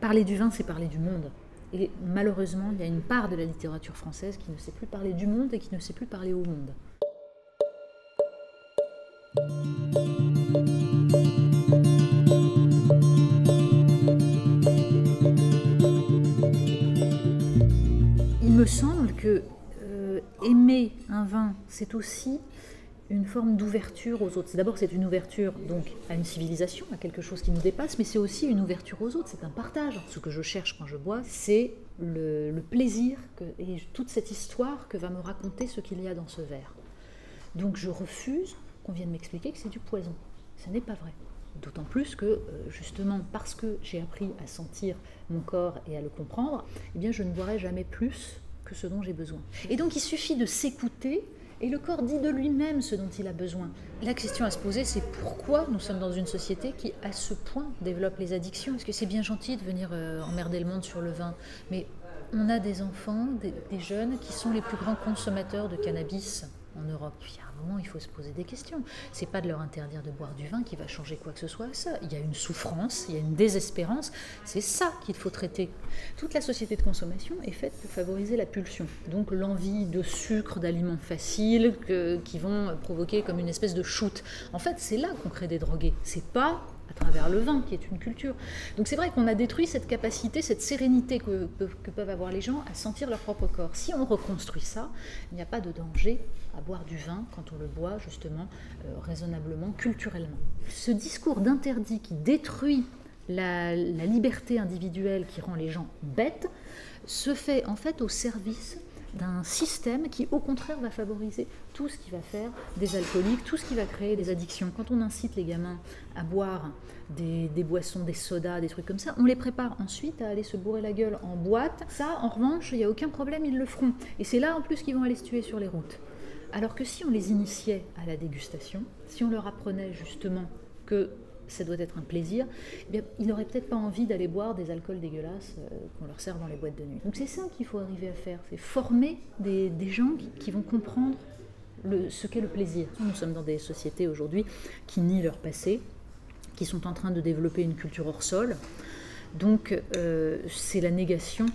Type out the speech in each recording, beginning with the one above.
Parler du vin, c'est parler du monde. Et malheureusement, il y a une part de la littérature française qui ne sait plus parler du monde et qui ne sait plus parler au monde. Il me semble que aimer un vin, c'est aussi une forme d'ouverture aux autres. D'abord, c'est une ouverture donc à une civilisation, à quelque chose qui nous dépasse, mais c'est aussi une ouverture aux autres, c'est un partage. Ce que je cherche quand je bois, c'est le plaisir et toute cette histoire que va me raconter ce qu'il y a dans ce verre. Donc je refuse qu'on vienne m'expliquer que c'est du poison. Ce n'est pas vrai. D'autant plus que, justement, parce que j'ai appris à sentir mon corps et à le comprendre, eh bien, je ne boirai jamais plus que ce dont j'ai besoin. Et donc, il suffit de s'écouter, et le corps dit de lui-même ce dont il a besoin. La question à se poser, c'est pourquoi nous sommes dans une société qui, à ce point, développe les addictions. Parce que c'est bien gentil de venir emmerder le monde sur le vin, mais on a des enfants, des jeunes, qui sont les plus grands consommateurs de cannabis en Europe. Puis à un moment, il faut se poser des questions. C'est pas de leur interdire de boire du vin qui va changer quoi que ce soit à ça. Il y a une souffrance, il y a une désespérance. C'est ça qu'il faut traiter. Toute la société de consommation est faite pour favoriser la pulsion. Donc l'envie de sucre, d'aliments faciles qui vont provoquer comme une espèce de shoot. En fait, c'est là qu'on crée des drogués. C'est pas à travers le vin, qui est une culture. Donc c'est vrai qu'on a détruit cette capacité, cette sérénité que peuvent avoir les gens à sentir leur propre corps. Si on reconstruit ça, il n'y a pas de danger à boire du vin quand on le boit justement raisonnablement, culturellement. Ce discours d'interdit qui détruit la liberté individuelle, qui rend les gens bêtes, se fait en fait au service d'un système qui, au contraire, va favoriser tout ce qui va faire des alcooliques, tout ce qui va créer des addictions. Quand on incite les gamins à boire des boissons, des sodas, des trucs comme ça, on les prépare ensuite à aller se bourrer la gueule en boîte. Ça, en revanche, il n'y a aucun problème, ils le feront. Et c'est là, en plus, qu'ils vont aller se tuer sur les routes. Alors que si on les initiait à la dégustation, si on leur apprenait justement que ça doit être un plaisir, eh bien, ils n'auraient peut-être pas envie d'aller boire des alcools dégueulasses qu'on leur sert dans les boîtes de nuit. Donc c'est ça qu'il faut arriver à faire, c'est former des gens qui vont comprendre ce qu'est le plaisir. Nous sommes dans des sociétés aujourd'hui qui nient leur passé, qui sont en train de développer une culture hors sol. Donc c'est la négation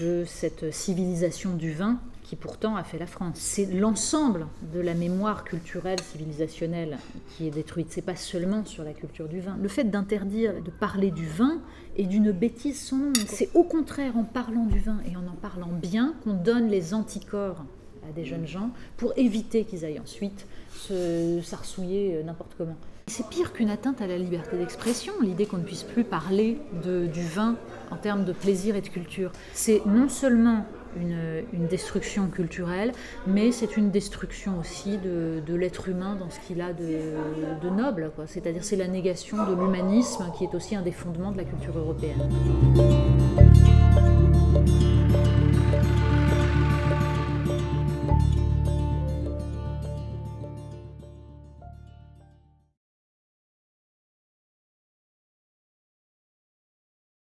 de cette civilisation du vin qui pourtant a fait la France. C'est l'ensemble de la mémoire culturelle, civilisationnelle qui est détruite. C'est pas seulement sur la culture du vin. Le fait d'interdire de parler du vin est d'une bêtise sans nom. C'est au contraire en parlant du vin et en parlant bien qu'on donne les anticorps à des jeunes gens pour éviter qu'ils aillent ensuite s'arsouiller n'importe comment. C'est pire qu'une atteinte à la liberté d'expression, l'idée qu'on ne puisse plus parler du vin en termes de plaisir et de culture. C'est non seulement une destruction culturelle, mais c'est une destruction aussi de l'être humain dans ce qu'il a de noble, quoi. C'est-à-dire c'est la négation de l'humanisme qui est aussi un des fondements de la culture européenne.